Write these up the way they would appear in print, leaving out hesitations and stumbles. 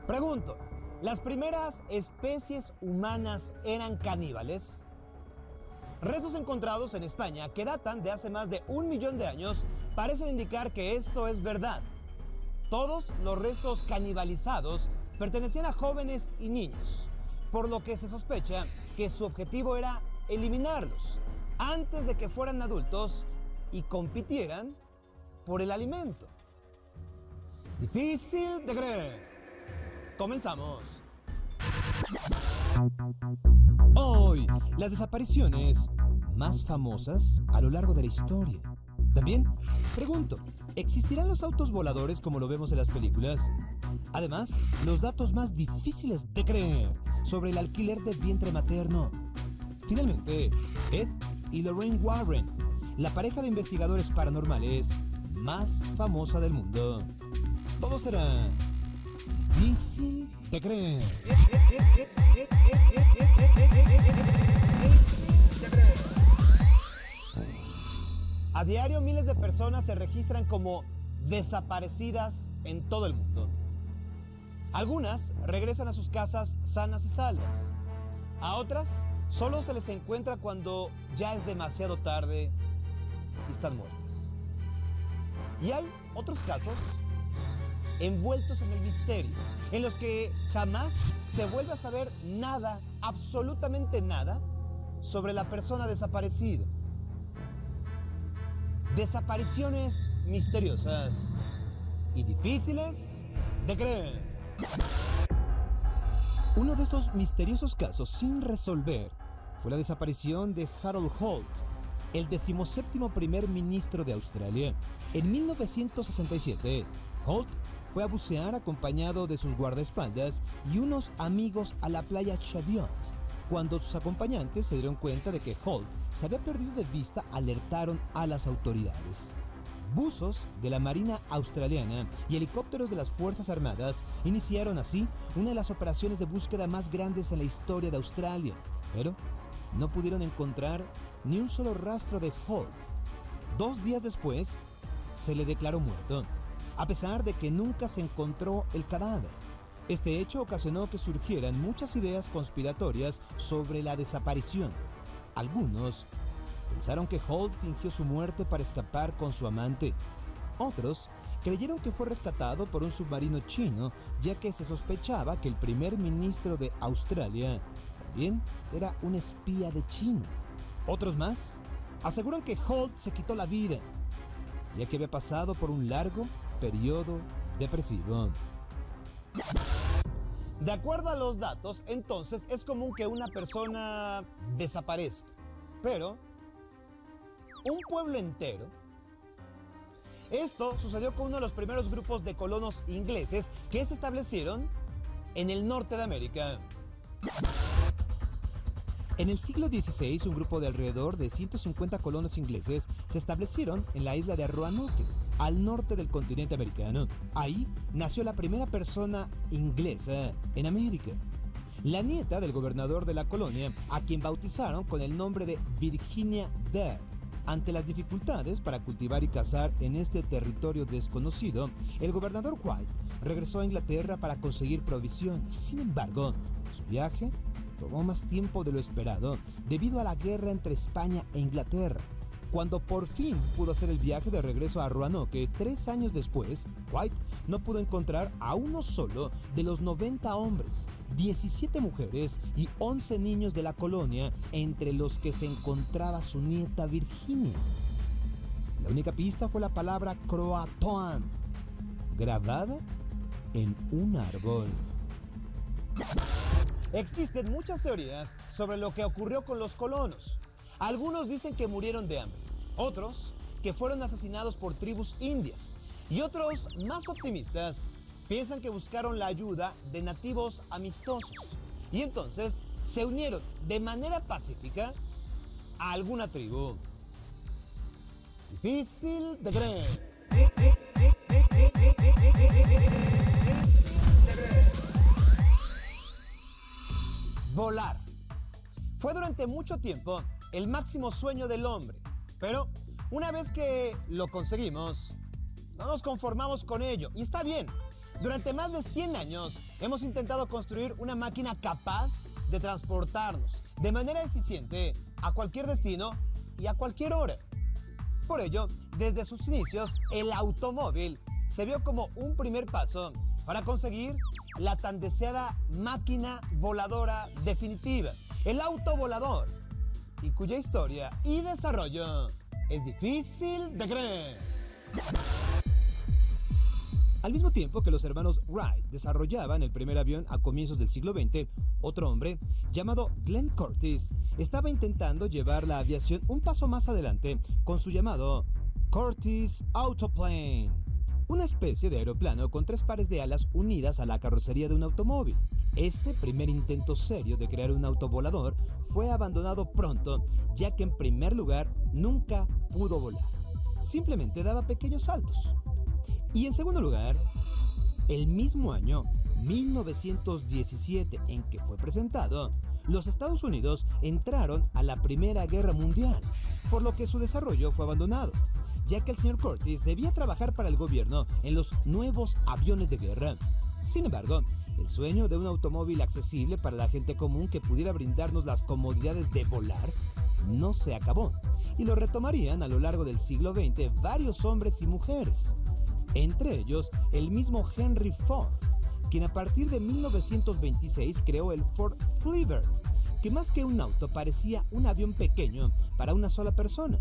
Pregunto, ¿las primeras especies humanas eran caníbales? Restos encontrados en España que datan de hace más de 1 millón de años parecen indicar que esto es verdad. Todos los restos canibalizados pertenecían a jóvenes y niños, por lo que se sospecha que su objetivo era eliminarlos antes de que fueran adultos y compitieran por el alimento. Difícil de creer. Comenzamos. Hoy, las desapariciones más famosas a lo largo de la historia. También, pregunto, ¿existirán los autos voladores como lo vemos en las películas? Además, los datos más difíciles de creer sobre el alquiler de vientre materno. Finalmente, Ed y Lorraine Warren, la pareja de investigadores paranormales más famosa del mundo. Todo será difícil de creer. A diario miles de personas se registran como desaparecidas en todo el mundo. Algunas regresan a sus casas sanas y salvas. A otras solo se les encuentra cuando ya es demasiado tarde y están muertas. Y hay otros casos envueltos en el misterio, en los que jamás se vuelve a saber nada, absolutamente nada, sobre la persona desaparecida. Desapariciones misteriosas y difíciles de creer. Uno de estos misteriosos casos sin resolver fue la desaparición de Harold Holt, el 17º primer ministro de Australia. En 1967, Holt fue a bucear acompañado de sus guardaespaldas y unos amigos a la playa Cheviot. Cuando sus acompañantes se dieron cuenta de que Holt se había perdido de vista, alertaron a las autoridades. Buzos de la Marina Australiana y helicópteros de las Fuerzas Armadas iniciaron así una de las operaciones de búsqueda más grandes en la historia de Australia, pero no pudieron encontrar ni un solo rastro de Holt. 2 días después, se le declaró muerto, a pesar de que nunca se encontró el cadáver. Este hecho ocasionó que surgieran muchas ideas conspiratorias sobre la desaparición. Algunos pensaron que Holt fingió su muerte para escapar con su amante. Otros creyeron que fue rescatado por un submarino chino, ya que se sospechaba que el primer ministro de Australia también era un espía de China. Otros más aseguran que Holt se quitó la vida, ya que había pasado por un largo periodo depresivo. De acuerdo a los datos, entonces es común que una persona desaparezca, pero un pueblo entero. Esto sucedió con uno de los primeros grupos de colonos ingleses que se establecieron en el norte de América. En el siglo XVI, un grupo de alrededor de 150 colonos ingleses se establecieron en la isla de Roanoke, al norte del continente americano. Ahí nació la primera persona inglesa en América, la nieta del gobernador de la colonia, a quien bautizaron con el nombre de Virginia Dare. Ante las dificultades para cultivar y cazar en este territorio desconocido, el gobernador White regresó a Inglaterra para conseguir provisiones. Sin embargo, su viaje tomó más tiempo de lo esperado debido a la guerra entre España e Inglaterra. Cuando por fin pudo hacer el viaje de regreso a Roanoke 3 años después, White no pudo encontrar a uno solo de los 90 hombres, 17 mujeres y 11 niños de la colonia, entre los que se encontraba su nieta Virginia. La única pista fue la palabra Croatoan, grabada en un árbol. Existen muchas teorías sobre lo que ocurrió con los colonos. Algunos dicen que murieron de hambre, otros que fueron asesinados por tribus indias y otros, más optimistas, piensan que buscaron la ayuda de nativos amistosos y entonces se unieron de manera pacífica a alguna tribu. Difícil de creer. Volar. Fue durante mucho tiempo el máximo sueño del hombre, pero una vez que lo conseguimos, no nos conformamos con ello, y está bien. Durante más de 100 años hemos intentado construir una máquina capaz de transportarnos de manera eficiente a cualquier destino y a cualquier hora. Por ello, desde sus inicios, el automóvil se vio como un primer paso para conseguir la tan deseada máquina voladora definitiva, el auto volador, y cuya historia y desarrollo es difícil de creer. Al mismo tiempo que los hermanos Wright desarrollaban el primer avión a comienzos del siglo XX, otro hombre, llamado Glenn Curtiss, estaba intentando llevar la aviación un paso más adelante con su llamado Curtiss Autoplane, una especie de aeroplano con 3 pares de alas unidas a la carrocería de un automóvil. Este primer intento serio de crear un autovolador fue abandonado pronto, ya que en primer lugar nunca pudo volar. Simplemente daba pequeños saltos. Y en segundo lugar, el mismo año, 1917, en que fue presentado, los Estados Unidos entraron a la Primera Guerra Mundial, por lo que su desarrollo fue abandonado, ya que el señor Curtiss debía trabajar para el gobierno en los nuevos aviones de guerra. Sin embargo, el sueño de un automóvil accesible para la gente común que pudiera brindarnos las comodidades de volar no se acabó, y lo retomarían a lo largo del siglo XX varios hombres y mujeres. Entre ellos, el mismo Henry Ford, quien a partir de 1926 creó el Ford Flybird, que más que un auto parecía un avión pequeño para una sola persona.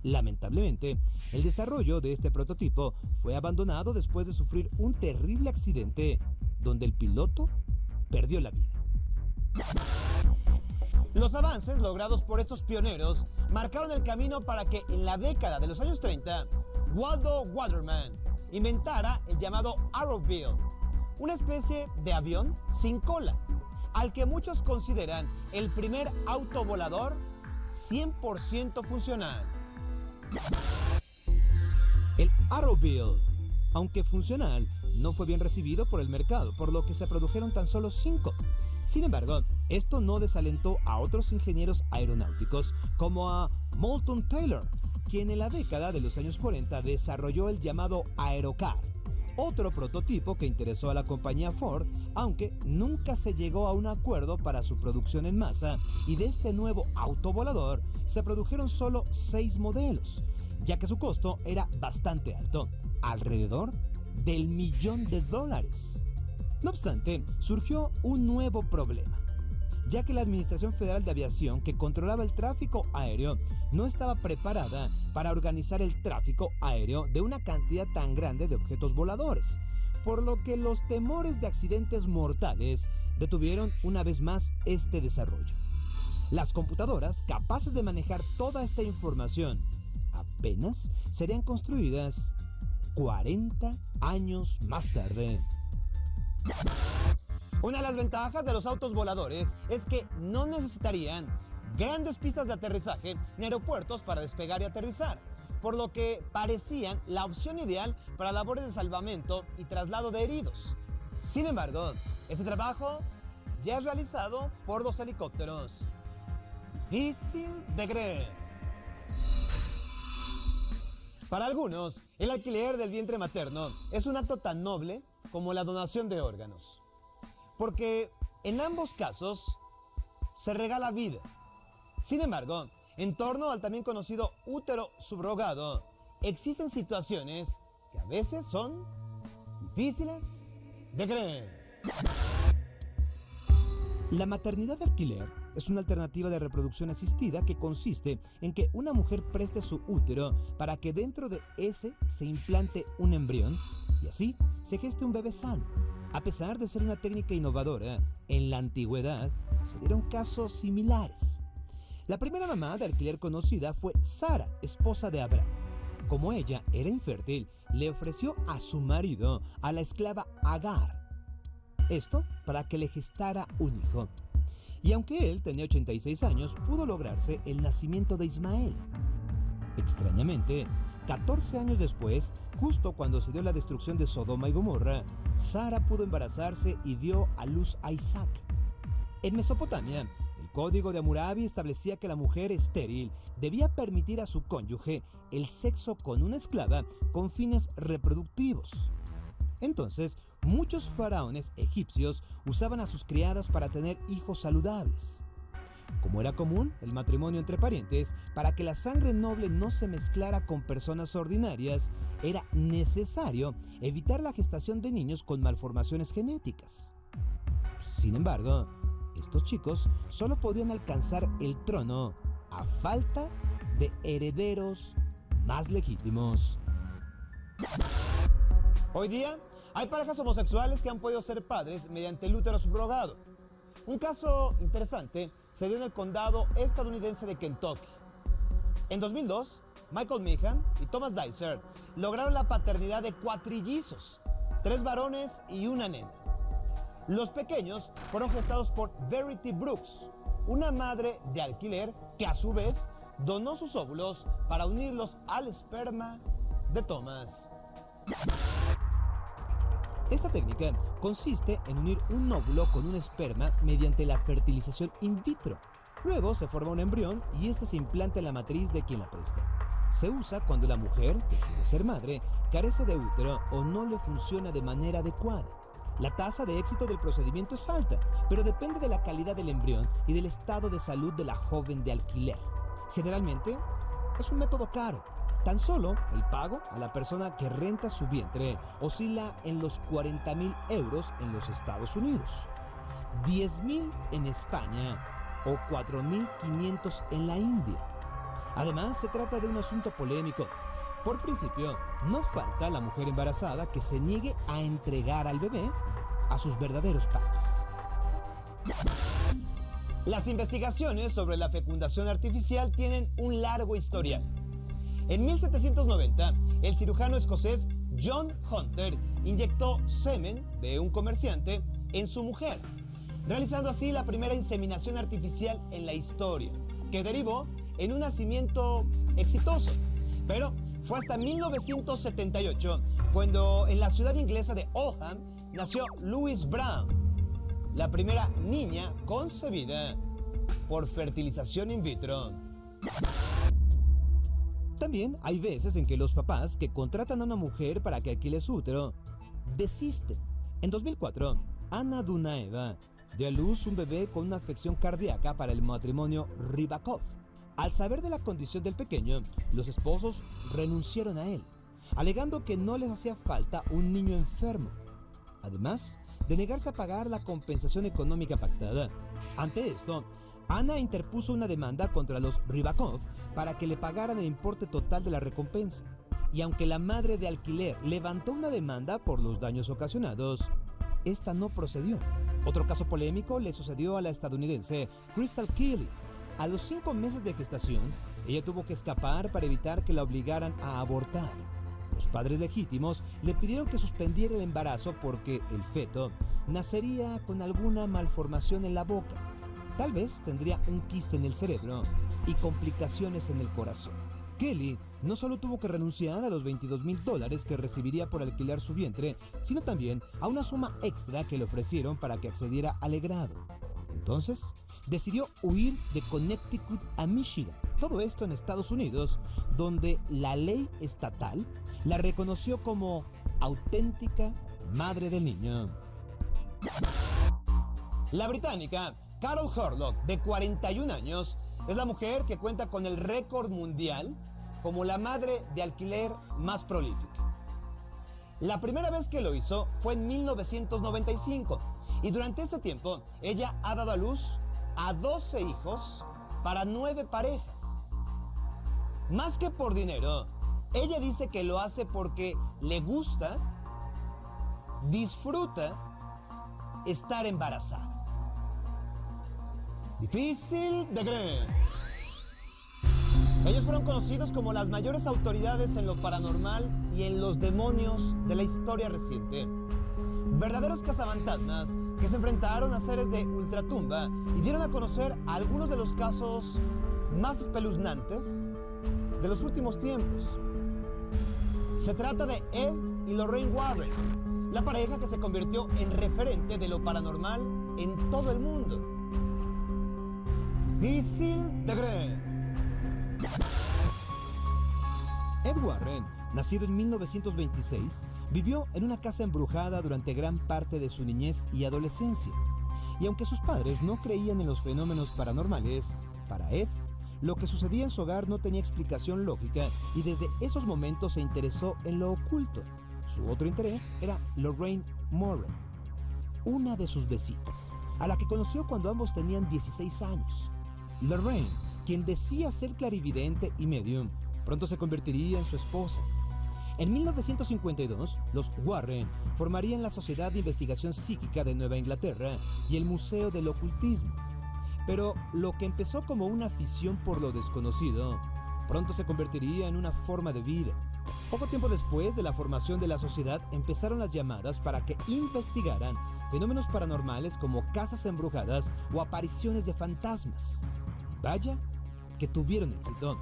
Lamentablemente, el desarrollo de este prototipo fue abandonado después de sufrir un terrible accidente donde el piloto perdió la vida. Los avances logrados por estos pioneros marcaron el camino para que en la década de los años 30, Waldo Waterman inventara el llamado Arrowbill, una especie de avión sin cola, al que muchos consideran el primer auto volador 100% funcional. El Arrowbill, aunque funcional, no fue bien recibido por el mercado, por lo que se produjeron tan solo 5. Sin embargo, esto no desalentó a otros ingenieros aeronáuticos como a Moulton Taylor, quien en la década de los años 40 desarrolló el llamado Aerocar, otro prototipo que interesó a la compañía Ford, aunque nunca se llegó a un acuerdo para su producción en masa, y de este nuevo autovolador se produjeron solo 6 modelos, ya que su costo era bastante alto, alrededor del $1.000.000. No obstante, surgió un nuevo problema, ya que la Administración Federal de Aviación, que controlaba el tráfico aéreo, no estaba preparada para organizar el tráfico aéreo de una cantidad tan grande de objetos voladores, por lo que los temores de accidentes mortales detuvieron una vez más este desarrollo. Las computadoras capaces de manejar toda esta información apenas serían construidas 40 años más tarde. Una de las ventajas de los autos voladores es que no necesitarían grandes pistas de aterrizaje ni aeropuertos para despegar y aterrizar, por lo que parecían la opción ideal para labores de salvamento y traslado de heridos. Sin embargo, este trabajo ya es realizado por los helicópteros. Difícil de creer. Para algunos, el alquiler del vientre materno es un acto tan noble como la donación de órganos, porque en ambos casos se regala vida. Sin embargo, en torno al también conocido útero subrogado, existen situaciones que a veces son difíciles de creer. La maternidad de alquiler es una alternativa de reproducción asistida que consiste en que una mujer preste su útero para que dentro de ese se implante un embrión y así se geste un bebé sano. A pesar de ser una técnica innovadora, en la antigüedad se dieron casos similares. La primera mamá de alquiler conocida fue Sara, esposa de Abraham. Como ella era infértil, le ofreció a su marido a la esclava Agar. Esto para que le gestara un hijo. Y aunque él tenía 86 años, pudo lograrse el nacimiento de Ismael. Extrañamente, 14 años después, justo cuando se dio la destrucción de Sodoma y Gomorra, Sara pudo embarazarse y dio a luz a Isaac. En Mesopotamia, el código de Hammurabi establecía que la mujer estéril debía permitir a su cónyuge el sexo con una esclava con fines reproductivos. Entonces, Muchos faraones egipcios usaban a sus criadas para tener hijos saludables. Como era común el matrimonio entre parientes, para que la sangre noble no se mezclara con personas ordinarias, era necesario evitar la gestación de niños con malformaciones genéticas. Sin embargo, estos chicos solo podían alcanzar el trono a falta de herederos más legítimos. Hoy día, hay parejas homosexuales que han podido ser padres mediante el útero subrogado. Un caso interesante se dio en el condado estadounidense de Kentucky. En 2002, Michael Meehan y Thomas Dicer lograron la paternidad de cuatrillizos, 3 varones y una nena. Los pequeños fueron gestados por Verity Brooks, una madre de alquiler que a su vez donó sus óvulos para unirlos al esperma de Thomas. Esta técnica consiste en unir un óvulo con un esperma mediante la fertilización in vitro. Luego se forma un embrión y este se implanta en la matriz de quien la presta. Se usa cuando la mujer, que quiere ser madre, carece de útero o no le funciona de manera adecuada. La tasa de éxito del procedimiento es alta, pero depende de la calidad del embrión y del estado de salud de la joven de alquiler. Generalmente, es un método caro. Tan solo el pago a la persona que renta su vientre oscila en los 40,000 euros en los Estados Unidos, 10,000 en España o 4,500 en la India. Además, se trata de un asunto polémico. Por principio, no falta la mujer embarazada que se niegue a entregar al bebé a sus verdaderos padres. Las investigaciones sobre la fecundación artificial tienen un largo historial. En 1790, el cirujano escocés John Hunter inyectó semen de un comerciante en su mujer, realizando así la primera inseminación artificial en la historia, que derivó en un nacimiento exitoso. Pero fue hasta 1978 cuando en la ciudad inglesa de Oldham nació Louise Brown, la primera niña concebida por fertilización in vitro. También hay veces en que los papás que contratan a una mujer para que alquile su útero desisten. En 2004, Anna Dunaeva dio a luz un bebé con una afección cardíaca para el matrimonio Rybakov. Al saber de la condición del pequeño, los esposos renunciaron a él, alegando que no les hacía falta un niño enfermo, además de negarse a pagar la compensación económica pactada. Ante esto, Ana interpuso una demanda contra los Rybakov para que le pagaran el importe total de la recompensa. Y aunque la madre de alquiler levantó una demanda por los daños ocasionados, esta no procedió. Otro caso polémico le sucedió a la estadounidense Crystal Kelly. A los 5 meses de gestación, ella tuvo que escapar para evitar que la obligaran a abortar. Los padres legítimos le pidieron que suspendiera el embarazo porque el feto nacería con alguna malformación en la boca. Tal vez tendría un quiste en el cerebro y complicaciones en el corazón. Kelly no solo tuvo que renunciar a los $22,000 que recibiría por alquilar su vientre, sino también a una suma extra que le ofrecieron para que accediera al legrado. Entonces, decidió huir de Connecticut a Michigan. Todo esto en Estados Unidos, donde la ley estatal la reconoció como auténtica madre del niño. La británica Carol Horlock, de 41 años, es la mujer que cuenta con el récord mundial como la madre de alquiler más prolífica. La primera vez que lo hizo fue en 1995 y durante este tiempo ella ha dado a luz a 12 hijos para 9 parejas. Más que por dinero, ella dice que lo hace porque le gusta, disfruta estar embarazada. Difícil de creer. Ellos fueron conocidos como las mayores autoridades en lo paranormal y en los demonios de la historia reciente. Verdaderos cazafantasmas que se enfrentaron a seres de ultratumba y dieron a conocer algunos de los casos más espeluznantes de los últimos tiempos. Se trata de Ed y Lorraine Warren, la pareja que se convirtió en referente de lo paranormal en todo el mundo. Difícil de creer. Ed Warren nacido en 1926, vivió en una casa embrujada durante gran parte de su niñez y adolescencia. Y aunque sus padres no creían en los fenómenos paranormales, para Ed, lo que sucedía en su hogar no tenía explicación lógica y desde esos momentos se interesó en lo oculto. Su otro interés era Lorraine Moran, una de sus vecinas, a la que conoció cuando ambos tenían 16 años. Lorraine, quien decía ser clarividente y medium, pronto se convertiría en su esposa. En 1952, los Warren formarían la Sociedad de Investigación Psíquica de Nueva Inglaterra y el Museo del Ocultismo. Pero lo que empezó como una afición por lo desconocido, pronto se convertiría en una forma de vida. Poco tiempo después de la formación de la sociedad, empezaron las llamadas para que investigaran fenómenos paranormales como casas embrujadas o apariciones de fantasmas. Y vaya que tuvieron éxito.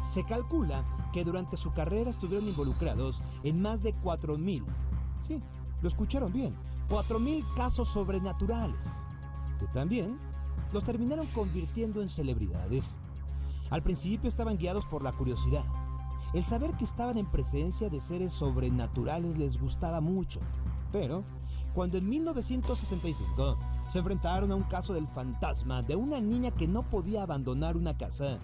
Se calcula que durante su carrera estuvieron involucrados en más de 4,000, sí, lo escucharon bien, 4,000 casos sobrenaturales, que también los terminaron convirtiendo en celebridades. Al principio estaban guiados por la curiosidad. El saber que estaban en presencia de seres sobrenaturales les gustaba mucho, pero cuando en 1965 se enfrentaron a un caso del fantasma de una niña que no podía abandonar una casa,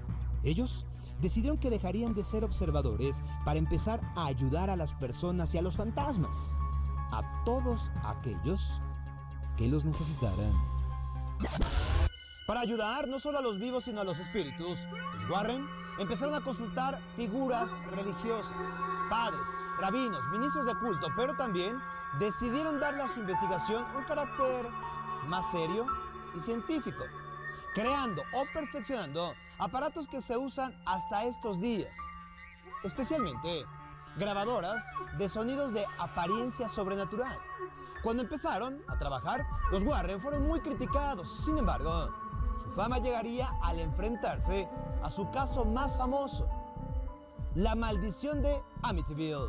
ellos decidieron que dejarían de ser observadores para empezar a ayudar a las personas y a los fantasmas, a todos aquellos que los necesitaran. Para ayudar no solo a los vivos sino a los espíritus, los Warren empezaron a consultar figuras religiosas, padres, rabinos, ministros de culto, pero también decidieron darle a su investigación un carácter más serio y científico, creando o perfeccionando aparatos que se usan hasta estos días, especialmente grabadoras de sonidos de apariencia sobrenatural. Cuando empezaron a trabajar, los Warren fueron muy criticados. Sin embargo, su fama llegaría al enfrentarse a su caso más famoso, la maldición de Amityville.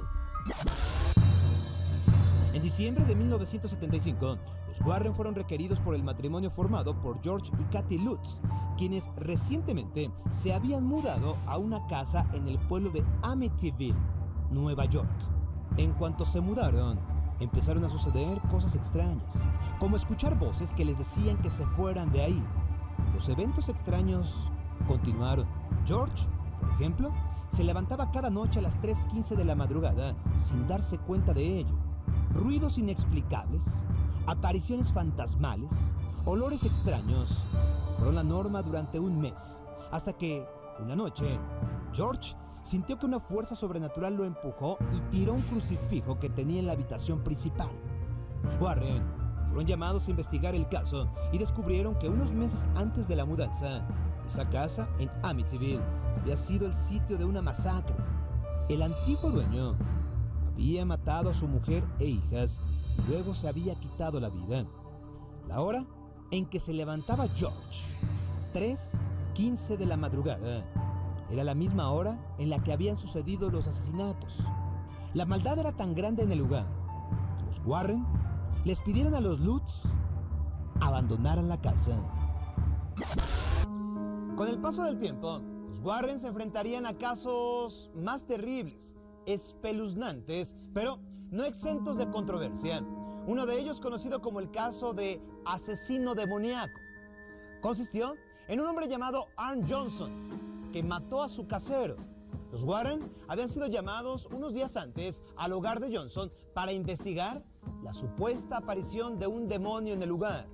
En diciembre de 1975, los Warren fueron requeridos por el matrimonio formado por George y Kathy Lutz, quienes recientemente se habían mudado a una casa en el pueblo de Amityville, Nueva York. En cuanto se mudaron, empezaron a suceder cosas extrañas, como escuchar voces que les decían que se fueran de ahí. Los eventos extraños continuaron. George, por ejemplo, se levantaba cada noche a las 3:15 de la madrugada sin darse cuenta de ello. Ruidos inexplicables, apariciones fantasmales, olores extraños fueron la norma durante un mes, hasta que, una noche, George sintió que una fuerza sobrenatural lo empujó y tiró un crucifijo que tenía en la habitación principal. Los Warren fueron llamados a investigar el caso y descubrieron que unos meses antes de la mudanza, esa casa en Amityville había sido el sitio de una masacre. El antiguo dueño había matado a su mujer e hijas y luego se había quitado la vida. La hora en que se levantaba George, 3:15 de la madrugada, era la misma hora en la que habían sucedido los asesinatos. La maldad era tan grande en el lugar que los Warren les pidieron a los Lutz abandonaran la casa. Con el paso del tiempo, los Warren se enfrentarían a casos más terribles, espeluznantes, pero no exentos de controversia. Uno de ellos, conocido como el caso de asesino demoníaco, consistió en un hombre llamado Arn Johnson, que mató a su casero. Los Warren habían sido llamados unos días antes al hogar de Johnson para investigar la supuesta aparición de un demonio en el lugar.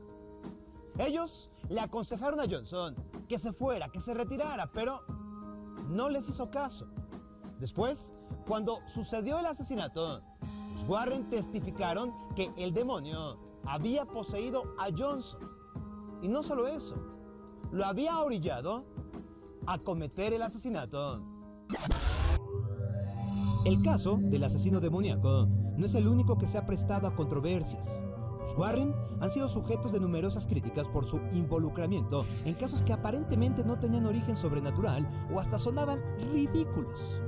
Ellos le aconsejaron a Johnson que se fuera, que se retirara, pero no les hizo caso. Después, cuando sucedió el asesinato, los Warren testificaron que el demonio había poseído a Johnson. Y no solo eso, lo había orillado a cometer el asesinato. El caso del asesino demoníaco no es el único que se ha prestado a controversias. Los Warren han sido sujetos de numerosas críticas por su involucramiento en casos que aparentemente no tenían origen sobrenatural o hasta sonaban ridículos.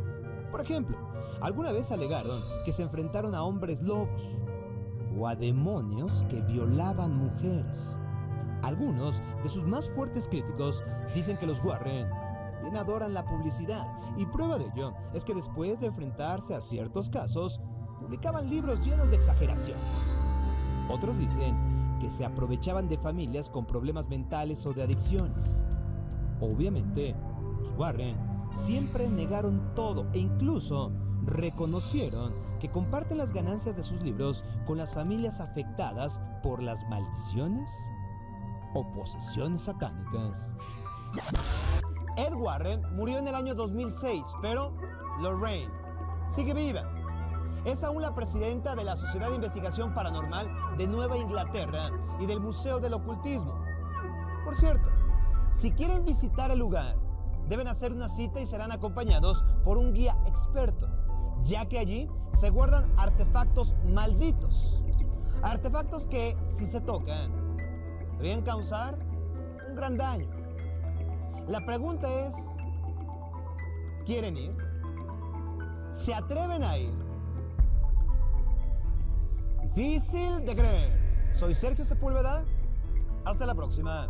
Por ejemplo, alguna vez alegaron que se enfrentaron a hombres lobos o a demonios que violaban mujeres. Algunos de sus más fuertes críticos dicen que los Warren también adoran la publicidad, y prueba de ello es que después de enfrentarse a ciertos casos, publicaban libros llenos de exageraciones. Otros dicen que se aprovechaban de familias con problemas mentales o de adicciones. Obviamente, los Warren siempre negaron todo e incluso reconocieron que comparten las ganancias de sus libros con las familias afectadas por las maldiciones o posesiones satánicas. Ed Warren murió en el año 2006, pero Lorraine sigue viva. Es aún la presidenta de la Sociedad de Investigación Paranormal de Nueva Inglaterra y del Museo del Ocultismo. Por cierto, si quieren visitar el lugar, deben hacer una cita y serán acompañados por un guía experto, ya que allí se guardan artefactos malditos. Artefactos que, si se tocan, podrían causar un gran daño. La pregunta es, ¿quieren ir? ¿Se atreven a ir? Difícil de creer. Soy Sergio Sepúlveda. Hasta la próxima.